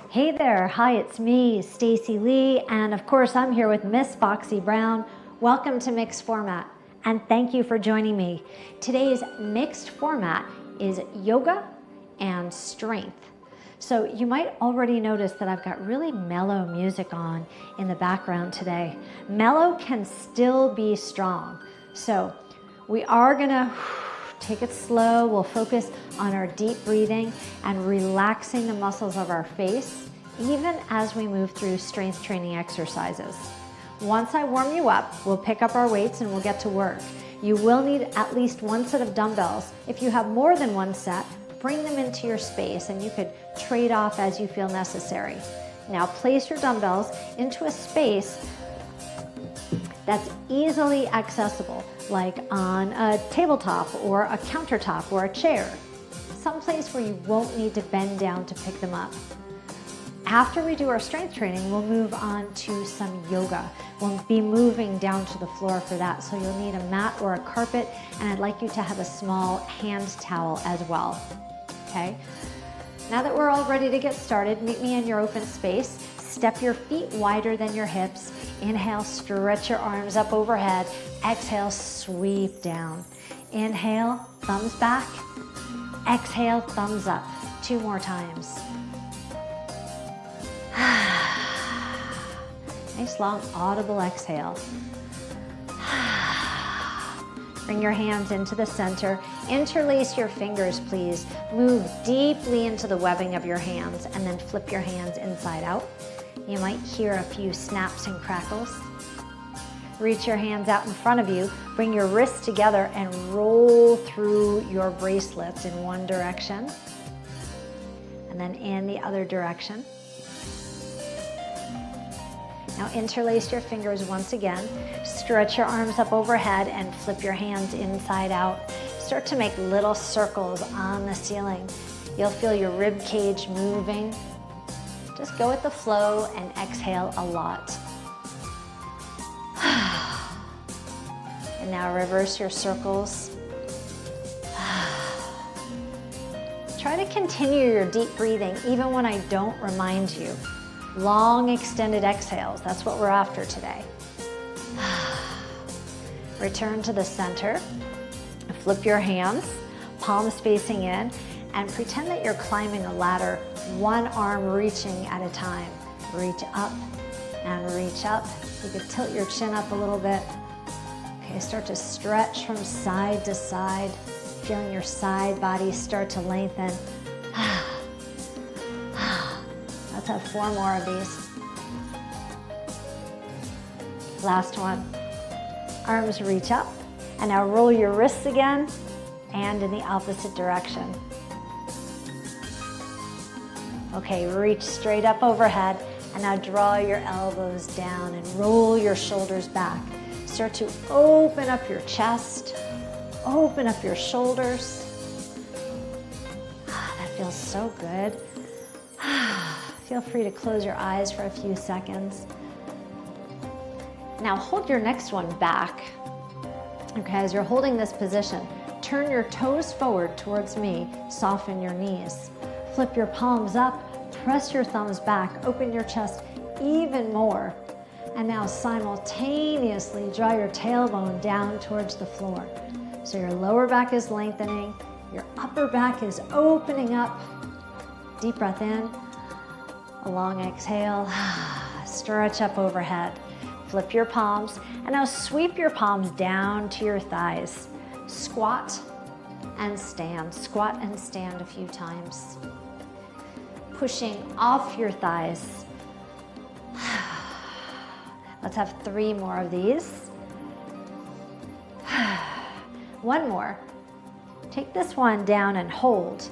Hey there, hi, it's me, Stacey Lei, and of course I'm here with Miss Foxy Brown. Welcome to Mixed Format, and thank you for joining me. Today's mixed format is yoga and strength. So you might already notice that I've got really mellow music on in the background today. Mellow can still be strong. So we are gonna take it slow. We'll focus on our deep breathing and relaxing the muscles of our face, even as we move through strength training exercises. Once I warm you up, we'll pick up our weights and we'll get to work. You will need at least one set of dumbbells. If you have more than one set, bring them into your space and you could trade off as you feel necessary. Now place your dumbbells into a space that's easily accessible, like on a tabletop or a countertop or a chair, someplace where you won't need to bend down to pick them up. After we do our strength training, we'll move on to some yoga. We'll be moving down to the floor for that, so you'll need a mat or a carpet, and I'd like you to have a small hand towel as well, okay? Now that we're all ready to get started, meet me in your open space. Step your feet wider than your hips. Inhale, stretch your arms up overhead. Exhale, sweep down. Inhale, thumbs back. Exhale, thumbs up. 2 more times. Nice long audible exhale. Bring your hands into the center. Interlace your fingers, please. Move deeply into the webbing of your hands and then flip your hands inside out. You might hear a few snaps and crackles. Reach your hands out in front of you. Bring your wrists together and roll through your bracelets in one direction and then in the other direction. Now interlace your fingers once again. Stretch your arms up overhead and flip your hands inside out. Start to make little circles on the ceiling. You'll feel your rib cage moving. Just go with the flow and exhale a lot. And now reverse your circles. Try to continue your deep breathing even when I don't remind you. Long extended exhales, that's what we're after today. Return to the center. Flip your hands, palms facing in, and pretend that you're climbing a ladder, one arm reaching at a time. Reach up and reach up. You could tilt your chin up a little bit. Okay, start to stretch from side to side, feeling your side body start to lengthen. Let's have 4 more of these. Last one. Arms reach up, and now roll your wrists again and in the opposite direction. Okay, reach straight up overhead, and now draw your elbows down and roll your shoulders back. Start to open up your chest, open up your shoulders. That feels so good. Feel free to close your eyes for a few seconds. Now hold your next one back. Okay, as you're holding this position, turn your toes forward towards me, soften your knees. Flip your palms up, press your thumbs back, open your chest even more. And now simultaneously draw your tailbone down towards the floor. So your lower back is lengthening, your upper back is opening up. Deep breath in, a long exhale, stretch up overhead. Flip your palms, and now sweep your palms down to your thighs. Squat and stand a few times. Pushing off your thighs. Let's have 3 more of these. 1 more. Take this one down and hold.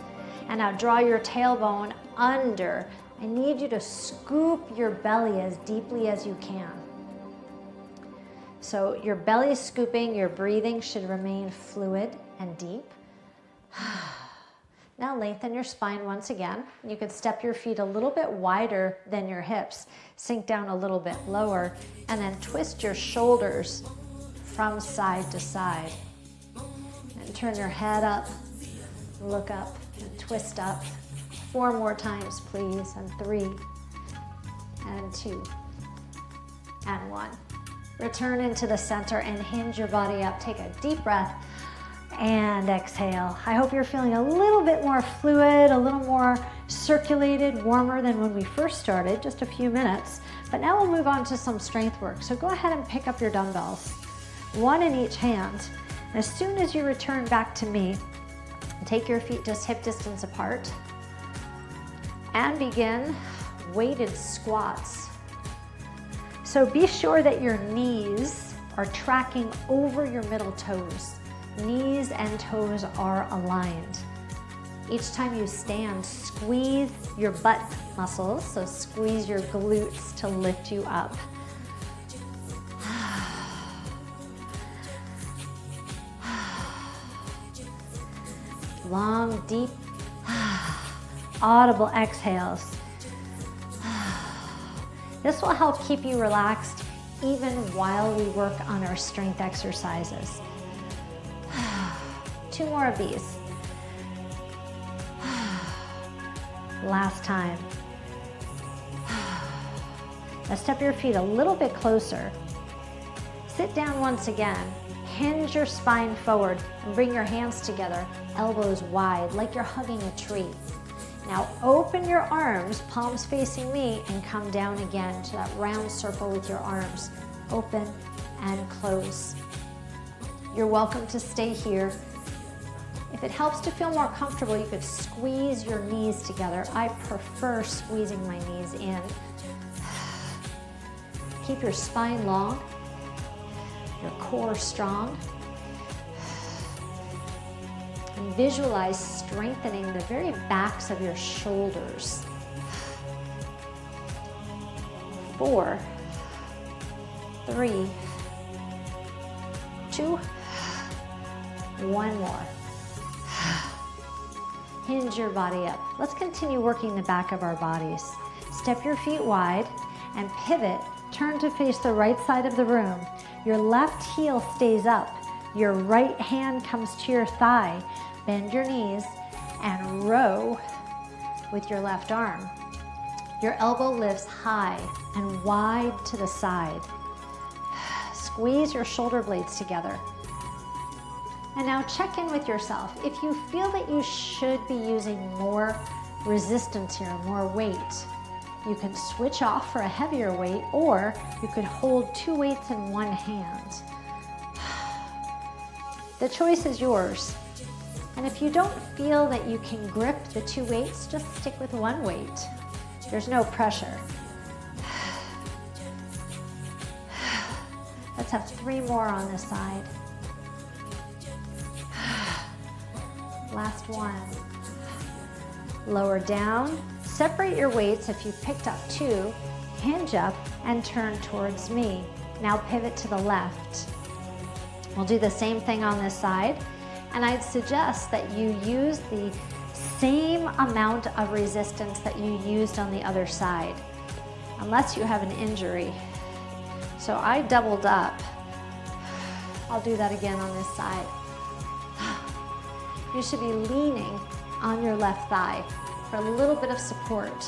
And now draw your tailbone under. I need you to scoop your belly as deeply as you can. So your belly scooping, your breathing should remain fluid and deep. Now lengthen your spine once again. You could step your feet a little bit wider than your hips, sink down a little bit lower, and then twist your shoulders from side to side. And turn your head up, look up, and twist up. 4 more times, please, and 3, and 2, and 1. Return into the center and hinge your body up. Take a deep breath and exhale. I hope you're feeling a little bit more fluid, a little more circulated, warmer than when we first started, just a few minutes. But now we'll move on to some strength work. So go ahead and pick up your dumbbells, 1 in each hand. And as soon as you return back to me, take your feet just hip distance apart and begin weighted squats. So be sure that your knees are tracking over your middle toes. Knees and toes are aligned. Each time you stand, squeeze your butt muscles, so squeeze your glutes to lift you up. Long, deep, audible exhales. This will help keep you relaxed even while we work on our strength exercises. 2 more of these. Last time. Now step your feet a little bit closer. Sit down once again. Hinge your spine forward and bring your hands together, elbows wide, like you're hugging a tree. Now open your arms, palms facing me, and come down again to that round circle with your arms. Open and close. You're welcome to stay here. If it helps to feel more comfortable, you could squeeze your knees together. I prefer squeezing my knees in. Keep your spine long, your core strong. And visualize strengthening the very backs of your shoulders. 4, 3, 2, 1 more. Hinge your body up. Let's continue working the back of our bodies. Step your feet wide and pivot. Turn to face the right side of the room. Your left heel stays up. Your right hand comes to your thigh. Bend your knees and row with your left arm. Your elbow lifts high and wide to the side. Squeeze your shoulder blades together. And now check in with yourself. If you feel that you should be using more resistance here, more weight, you can switch off for a heavier weight, or you could hold 2 weights in one hand. The choice is yours. And if you don't feel that you can grip the 2 weights, just stick with 1 weight. There's no pressure. Let's have 3 more on this side. Last one. Lower down. Separate your weights if you picked up 2. Hinge up and turn towards me. Now pivot to the left. We'll do the same thing on this side. And I'd suggest that you use the same amount of resistance that you used on the other side, unless you have an injury. So I doubled up. I'll do that again on this side. You should be leaning on your left thigh for a little bit of support.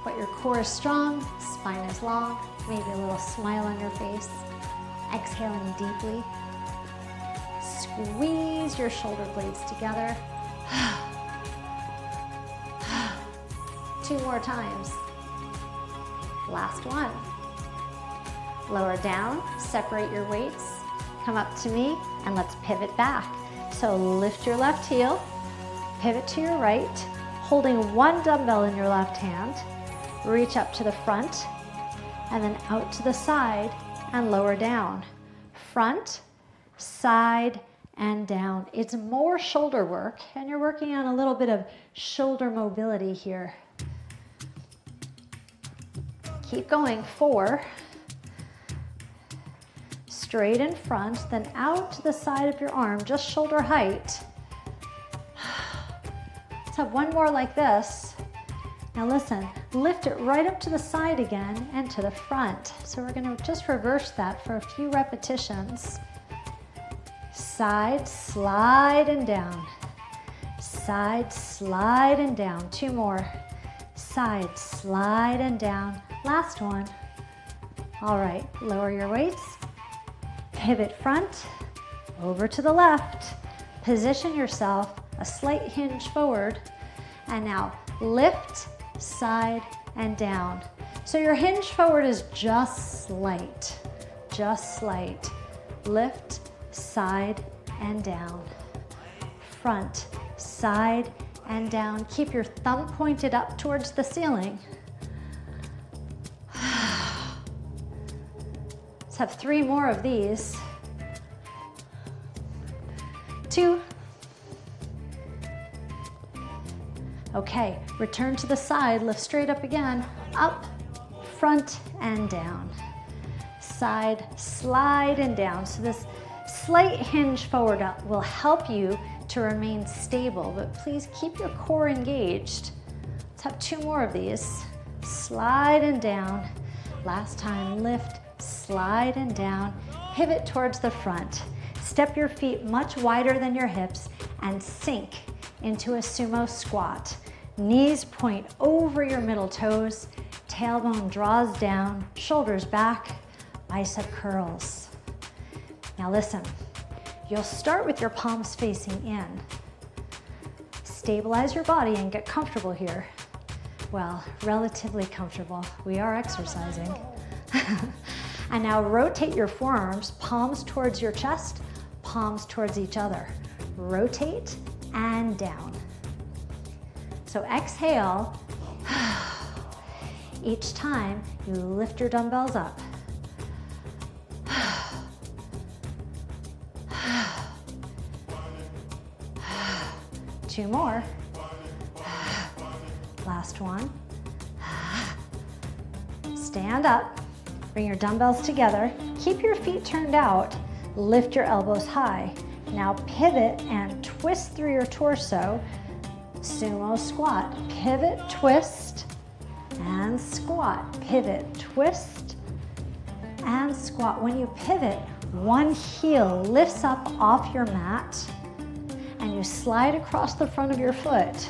But your core is strong, spine is long, maybe a little smile on your face. Exhaling deeply. Squeeze your shoulder blades together. 2 more times. Last one. Lower down, separate your weights, come up to me, and let's pivot back. So lift your left heel, pivot to your right, holding 1 dumbbell in your left hand, reach up to the front, and then out to the side and lower down. Front, side, and down. It's more shoulder work, and you're working on a little bit of shoulder mobility here. Keep going. 4. Straight in front, then out to the side of your arm, just shoulder height. Let's have 1 more like this. Now listen, lift it right up to the side again and to the front. So we're going to just reverse that for a few repetitions. Side, slide, and down. Side, slide and down. 2 more. Side, slide and down. Last one. All right, lower your weights. Pivot front, over to the left. Position yourself, a slight hinge forward. And now lift, side, and down. So your hinge forward is just slight, just slight. Lift, side, and down. Front, side, and down. Keep your thumb pointed up towards the ceiling. Let's have 3 more of these. 2. Okay, return to the side, lift straight up again. Up, front, and down. Side, slide, and down. So this slight hinge forward up will help you to remain stable, but please keep your core engaged. Let's have 2 more of these. Slide and down. Last time, lift, slide and down. Pivot towards the front. Step your feet much wider than your hips and sink into a sumo squat. Knees point over your middle toes. Tailbone draws down, shoulders back, bicep curls. Now listen, you'll start with your palms facing in. Stabilize your body and get comfortable here. Well, relatively comfortable. We are exercising. And now rotate your forearms, palms towards your chest, palms towards each other. Rotate and down. So exhale. Each time you lift your dumbbells up. 2 more. Last one. Stand up. Bring your dumbbells together. Keep your feet turned out. Lift your elbows high. Now pivot and twist through your torso. Sumo squat. Pivot, twist, and squat. Pivot, twist, and squat. When you pivot, one heel lifts up off your mat and you slide across the front of your foot.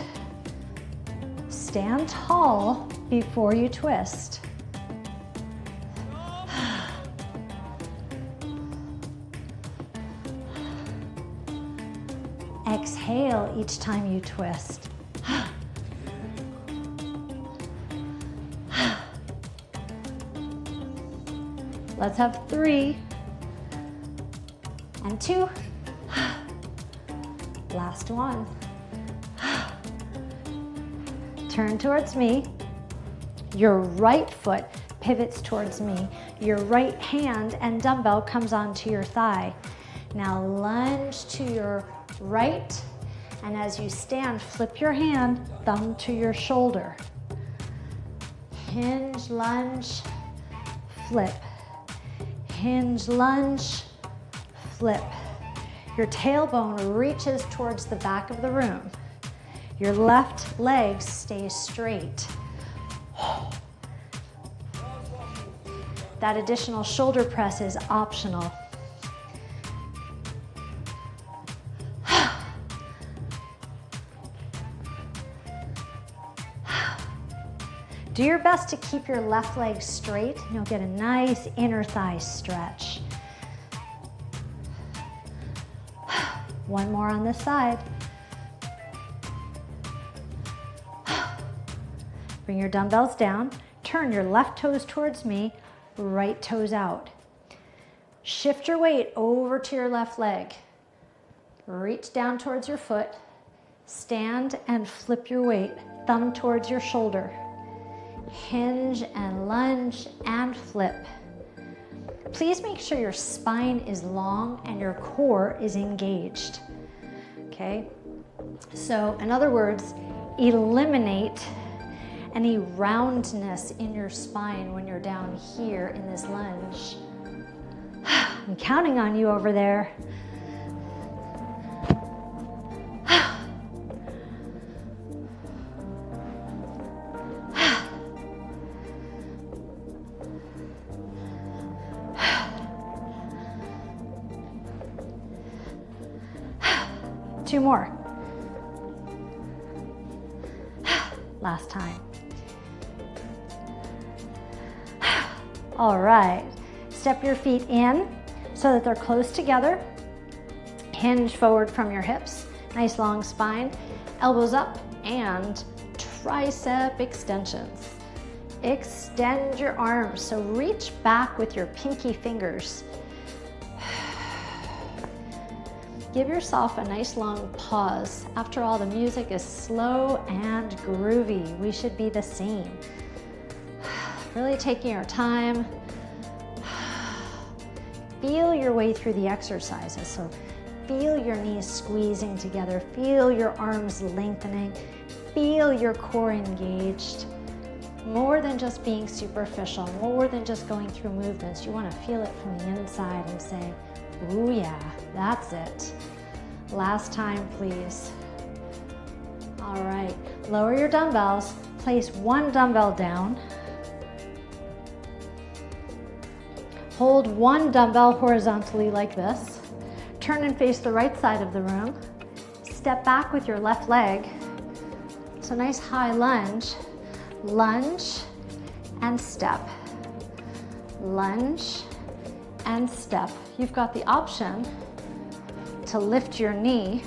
Stand tall before you twist. Exhale each time you twist. Let's have 3 and 2. Last one. Turn towards me. Your right foot pivots towards me. Your right hand and dumbbell comes onto your thigh. Now lunge to your right, and as you stand, flip your hand, thumb to your shoulder. Hinge, lunge, flip. Hinge, lunge, flip. Your tailbone reaches towards the back of the room. Your left leg stays straight. That additional shoulder press is optional. Do your best to keep your left leg straight. You'll get a nice inner thigh stretch. One more on this side. Bring your dumbbells down. Turn your left toes towards me, right toes out. Shift your weight over to your left leg. Reach down towards your foot. Stand and flip your weight, thumb towards your shoulder. Hinge and lunge and flip. Please make sure your spine is long and your core is engaged. Okay? So, in other words, eliminate any roundness in your spine when you're down here in this lunge. I'm counting on you over there. Two more. last time. All right, step your feet in so that they're close together. Hinge forward from your hips, nice long spine, elbows up, and tricep extensions. Extend your arms, so reach back with your pinky fingers. Give yourself a nice long pause. After all, the music is slow and groovy. We should be the same. Really taking your time. Feel your way through the exercises. So feel your knees squeezing together. Feel your arms lengthening. Feel your core engaged. More than just being superficial, more than just going through movements. You want to feel it from the inside and say, ooh yeah, that's it. Last time, please. All right, lower your dumbbells. Place one dumbbell down. Hold one dumbbell horizontally like this. Turn and face the right side of the room. Step back with your left leg. So nice high lunge. Lunge and step. Lunge and step. You've got the option to lift your knee.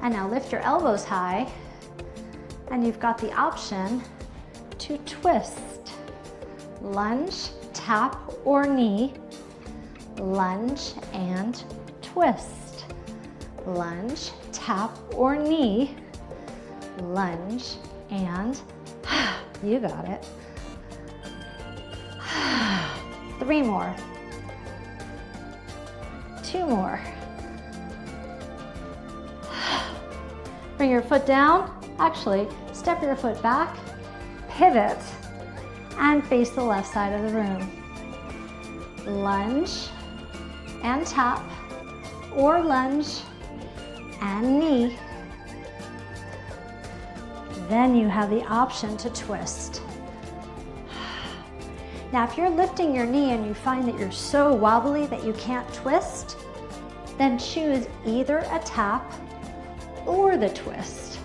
And now lift your elbows high. And you've got the option to twist. Lunge, tap, or knee. Lunge and twist. Lunge, tap, or knee. Lunge and you got it. 3 more. 2 more. Bring your foot down. Actually, step your foot back, pivot, and face the left side of the room. Lunge and tap, or lunge and knee. Then you have the option to twist. Now, if you're lifting your knee and you find that you're so wobbly that you can't twist, then choose either a tap or the twist.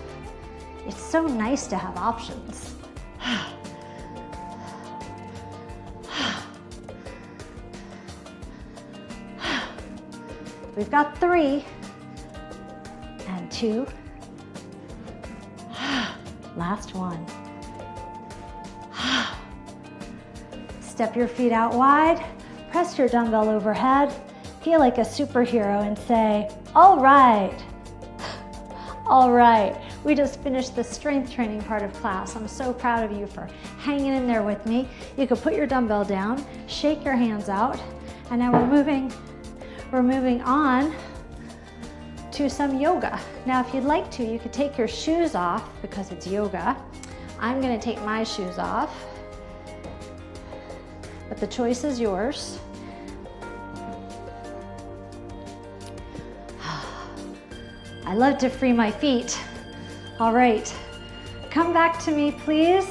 It's so nice to have options. We've got 3 and 2. Last one. Step your feet out wide, press your dumbbell overhead, feel like a superhero and say, all right. All right, we just finished the strength training part of class. I'm so proud of you for hanging in there with me. You could put your dumbbell down, shake your hands out, and now we're moving on to some yoga. Now, if you'd like to, you could take your shoes off because it's yoga. I'm gonna take my shoes off, but the choice is yours. I love to free my feet. All right, come back to me, please.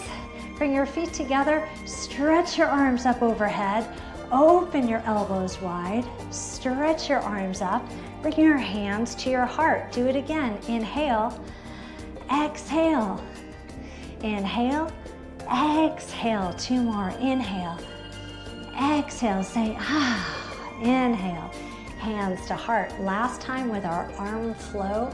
Bring your feet together, stretch your arms up overhead, open your elbows wide, stretch your arms up, bring your hands to your heart. Do it again. Inhale, exhale. Inhale, exhale. 2 more. Inhale, exhale. Say ah. Inhale, hands to heart. Last time with our arm flow.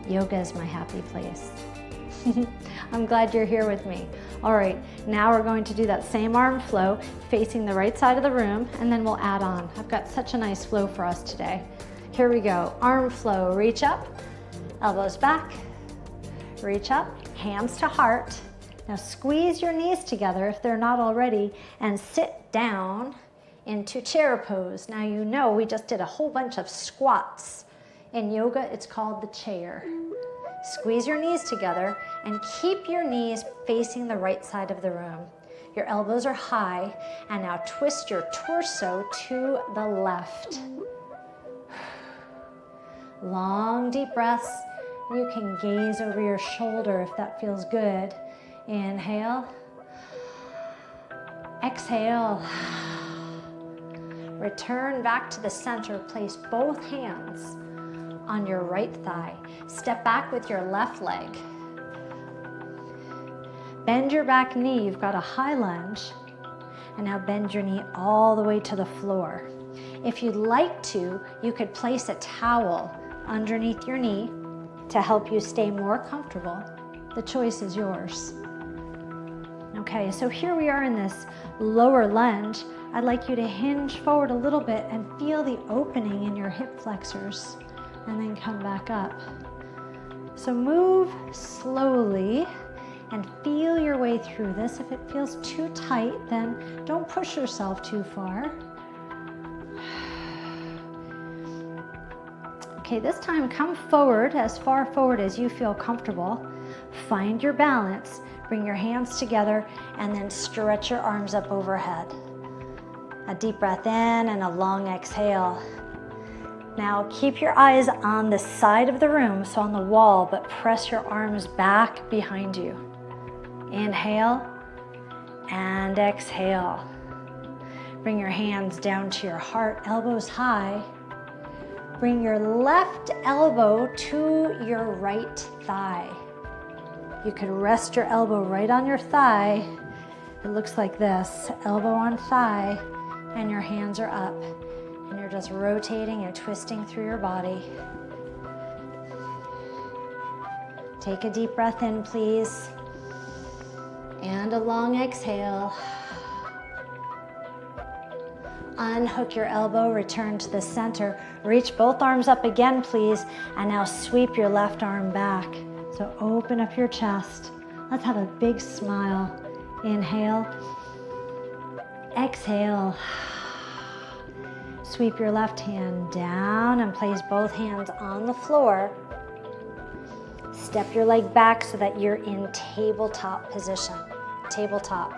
Yoga is my happy place. I'm glad you're here with me. All right, now we're going to do that same arm flow facing the right side of the room, and then we'll add on. I've got such a nice flow for us today. Here we go. Arm flow, reach up, elbows back, reach up, hands to heart. Now squeeze your knees together if they're not already, and sit down into chair pose. Now you know we just did a whole bunch of squats. In yoga, it's called the chair. Squeeze your knees together and keep your knees facing the right side of the room. Your elbows are high, and now twist your torso to the left. Long, deep breaths. You can gaze over your shoulder if that feels good. Inhale. Exhale. Return back to the center. Place both hands on your right thigh. Step back with your left leg. Bend your back knee. You've got a high lunge. And now bend your knee all the way to the floor. If you'd like to, you could place a towel underneath your knee to help you stay more comfortable. The choice is yours. Okay, so here we are in this lower lunge. I'd like you to hinge forward a little bit and feel the opening in your hip flexors, and then come back up. So move slowly and feel your way through this. If it feels too tight, then don't push yourself too far. Okay, this time come forward, as far forward as you feel comfortable. Find your balance, bring your hands together, and then stretch your arms up overhead. A deep breath in and a long exhale. Now keep your eyes on the side of the room, so on the wall, but press your arms back behind you. Inhale and exhale. Bring your hands down to your heart, elbows high. Bring your left elbow to your right thigh. You could rest your elbow right on your thigh. It looks like this, elbow on thigh, and your hands are up. And you're just rotating and twisting through your body. Take a deep breath in, please. And a long exhale. Unhook your elbow, return to the center. Reach both arms up again, please. And now sweep your left arm back. So open up your chest. Let's have a big smile. Inhale. Exhale. Sweep your left hand down and place both hands on the floor. Step your leg back so that you're in tabletop position. Tabletop.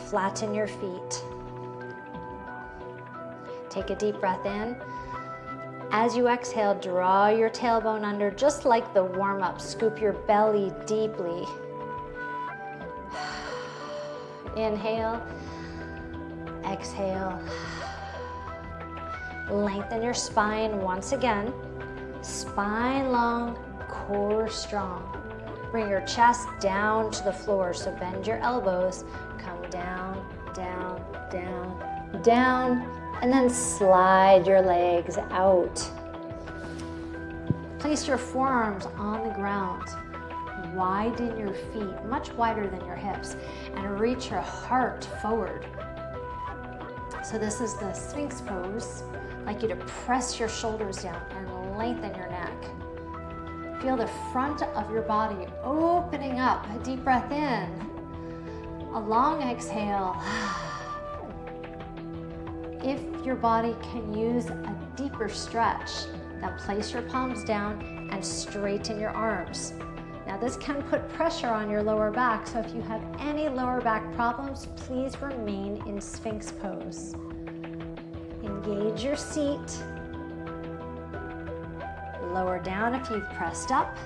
Flatten your feet. Take a deep breath in. As you exhale, draw your tailbone under, just like the warm-up. Scoop your belly deeply. Inhale. Exhale. Lengthen your spine once again. Spine long, core strong. Bring your chest down to the floor, so bend your elbows. Come down, down, down, down, and then slide your legs out. Place your forearms on the ground. Widen your feet, much wider than your hips, and reach your heart forward. So this is the Sphinx pose. I'd like you to press your shoulders down and lengthen your neck. Feel the front of your body opening up. A deep breath in. A long exhale. If your body can use a deeper stretch, then place your palms down and straighten your arms. Now this can put pressure on your lower back, so if you have any lower back problems, please remain in Sphinx pose. Engage your seat. Lower down if you've pressed up.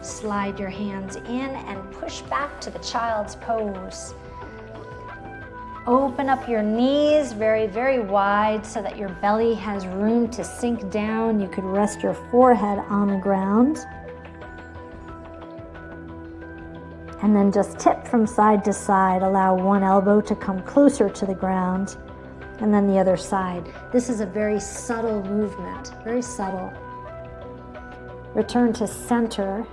Slide your hands in and push back to the child's pose. Open up your knees very, very wide so that your belly has room to sink down. You could rest your forehead on the ground. And then just tip from side to side. Allow one elbow to come closer to the ground, and then the other side. This is a very subtle movement, very subtle. Return to center.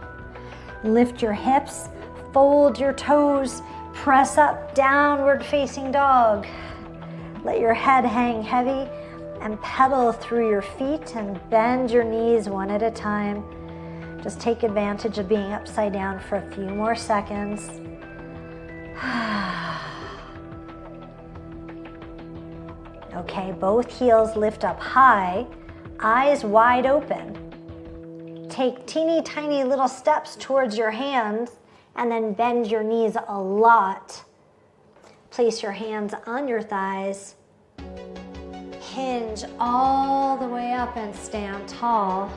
Lift your hips, fold your toes, press up, downward facing dog. Let your head hang heavy and pedal through your feet and bend your knees one at a time. Just take advantage of being upside down for a few more seconds. Okay, both heels lift up high, eyes wide open. Take teeny tiny little steps towards your hands and then bend your knees a lot. Place your hands on your thighs. Hinge all the way up and stand tall.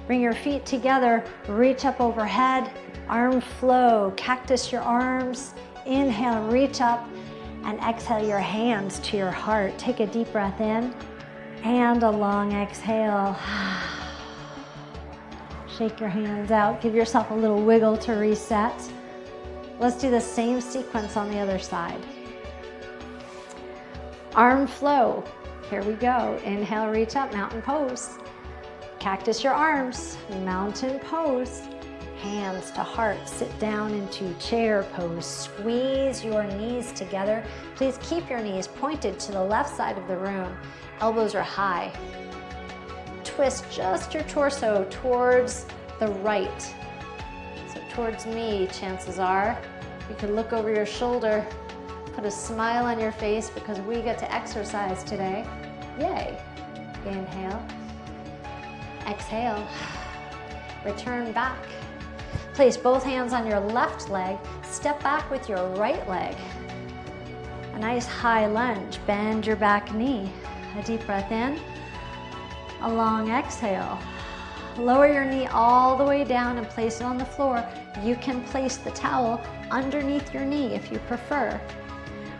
Bring your feet together, reach up overhead, arm flow, cactus your arms. Inhale, reach up, And exhale your hands to your heart. Take a deep breath in and a long exhale. Shake your hands out. Give yourself a little wiggle to reset. Let's do the same sequence on the other side. Arm flow. Here we go. Inhale, reach up, mountain pose. Cactus your arms, mountain pose. Hands to heart, sit down into chair pose. Squeeze your knees together. Please keep your knees pointed to the left side of the room. Elbows are high. Twist just your torso towards the right. So towards me, chances are. You can look over your shoulder, put a smile on your face because we get to exercise today. Yay. Inhale. Exhale. Return back. Place both hands on your left leg. Step back with your right leg. A nice high lunge. Bend your back knee. A deep breath in. A long exhale. Lower your knee all the way down and place it on the floor. You can place the towel underneath your knee if you prefer.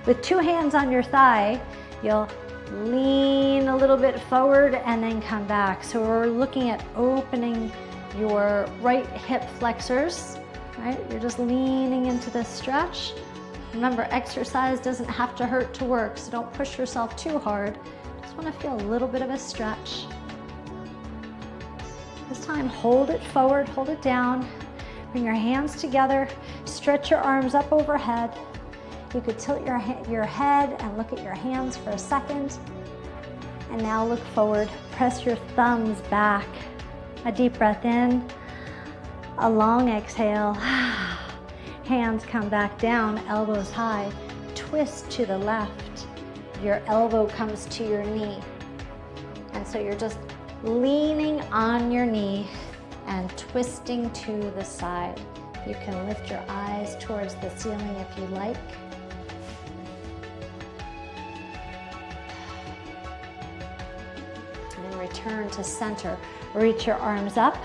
With two hands on your thigh, you'll lean a little bit forward and then come back. So we're looking at opening your right hip flexors, right? You're just leaning into this stretch. Remember, exercise doesn't have to hurt to work, so don't push yourself too hard. Just want to feel a little bit of a stretch. This time, hold it forward, hold it down. Bring your hands together, stretch your arms up overhead. You could tilt your head and look at your hands for a second. And now look forward, press your thumbs back. A deep breath in, a long exhale. Hands come back down, elbows high. Twist to the left. Your elbow comes to your knee. And so you're just leaning on your knee and twisting to the side. You can lift your eyes towards the ceiling if you like. And return to center. Reach your arms up.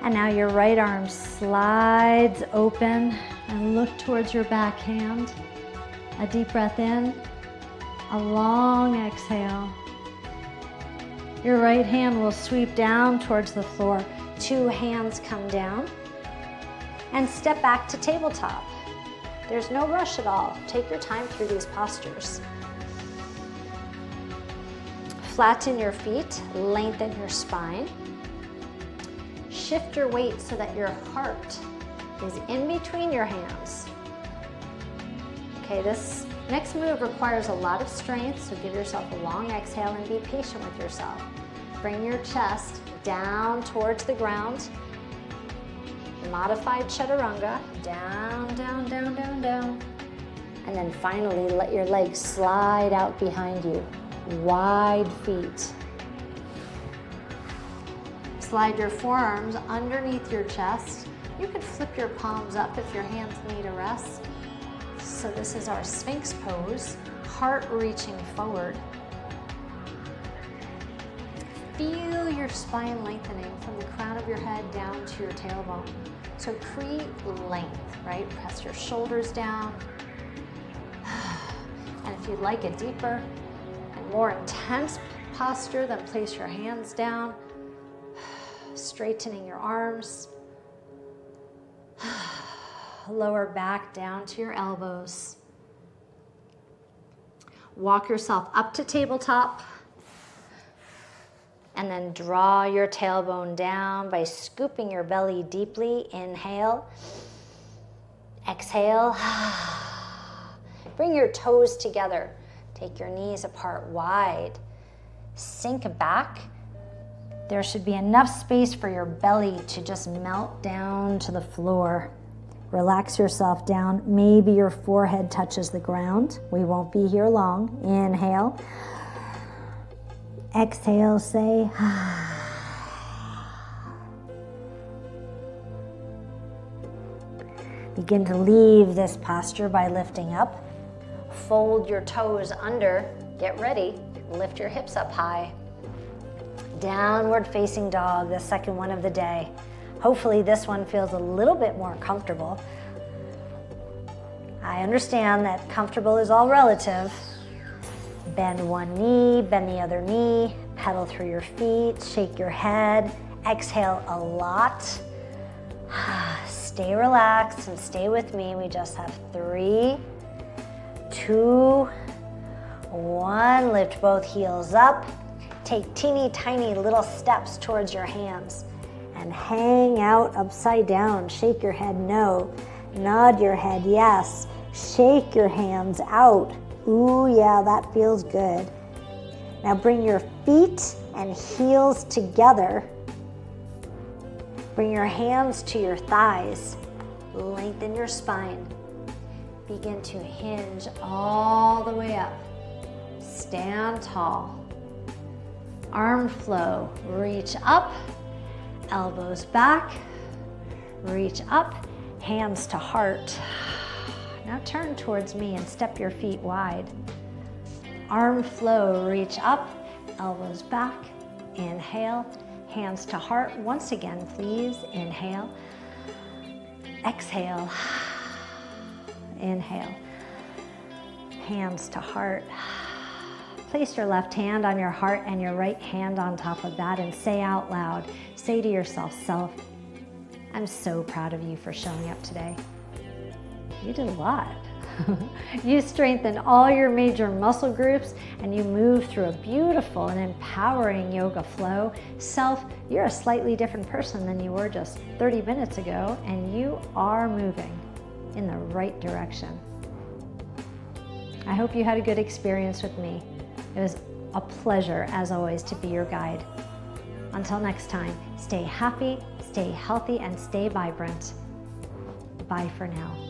And now your right arm slides open and look towards your back hand. A deep breath in, a long exhale. Your right hand will sweep down towards the floor. Two hands come down and step back to tabletop. There's no rush at all. Take your time through these postures. Flatten your feet, lengthen your spine. Shift your weight so that your heart is in between your hands. Okay, this next move requires a lot of strength, so give yourself a long exhale and be patient with yourself. Bring your chest down towards the ground. Modified chaturanga, down, down, down, down, down. And then finally, let your legs slide out behind you. Wide feet. Slide your forearms underneath your chest. You could flip your palms up if your hands need a rest. So this is our Sphinx pose, heart reaching forward. Feel your spine lengthening from the crown of your head down to your tailbone. So create length, right? Press your shoulders down. And if you'd like a deeper and more intense posture, then place your hands down, straightening your arms. Lower back down to your elbows. Walk yourself up to tabletop. And then draw your tailbone down by scooping your belly deeply. Inhale. Exhale. Bring your toes together. Take your knees apart wide. Sink back. There should be enough space for your belly to just melt down to the floor. Relax yourself down. Maybe your forehead touches the ground. We won't be here long. Inhale. Exhale, say, Begin to leave this posture by lifting up. Fold your toes under. Get ready. Lift your hips up high. Downward facing dog, the second one of the day. Hopefully this one feels a little bit more comfortable. I I understand that comfortable is all relative. Bend one knee, bend the other knee, pedal through your feet, shake your head, exhale a lot. Stay relaxed and stay with me. We just have 3, 2, 1. Lift both heels up. Take teeny tiny little steps towards your hands and hang out upside down. Shake your head no. Nod your head yes. Shake your hands out. Ooh, yeah, that feels good. Now bring your feet and heels together. Bring your hands to your thighs. Lengthen your spine. Begin to hinge all the way up. Stand tall. Arm flow. Reach up. Elbows back. Reach up. Hands to heart. Now turn towards me and step your feet wide. Arm flow. Reach up. Elbows back. Inhale. Hands to heart. Once again, please. Inhale. Exhale. Inhale. Hands to heart. Place your left hand on your heart and your right hand on top of that and say out loud, say to yourself, self, I'm so proud of you for showing up today. You did a lot. You strengthened all your major muscle groups and you moved through a beautiful and empowering yoga flow. Self, you're a slightly different person than you were just 30 minutes ago, and you are moving in the right direction. I hope you had a good experience with me. It was a pleasure, as always, to be your guide. Until next time, stay happy, stay healthy, and stay vibrant. Bye for now.